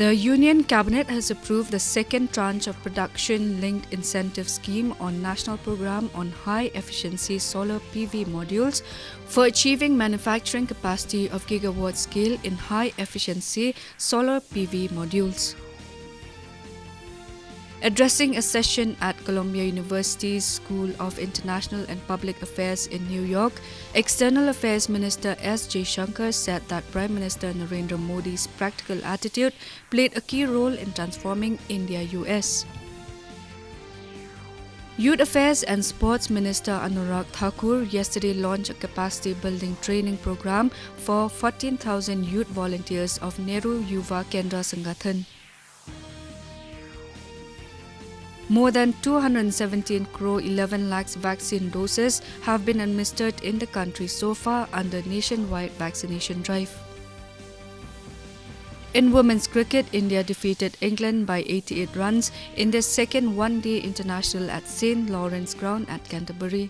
The Union Cabinet has approved the second tranche of production-linked incentive scheme on National Programme on High-Efficiency Solar PV Modules for achieving manufacturing capacity of gigawatt scale in high-efficiency solar PV modules. Addressing a session at Columbia University's School of International and Public Affairs in New York, External Affairs Minister S. Jaishankar said that Prime Minister Narendra Modi's practical attitude played a key role in transforming India-US. Youth Affairs and Sports Minister Anurag Thakur yesterday launched a capacity-building training program for 14,000 youth volunteers of Nehru Yuva Kendra Sangathan. More than 217 crore 11 lakhs vaccine doses have been administered in the country so far under nationwide vaccination drive. In women's cricket, India defeated England by 88 runs in their second one-day international at St. Lawrence Ground at Canterbury.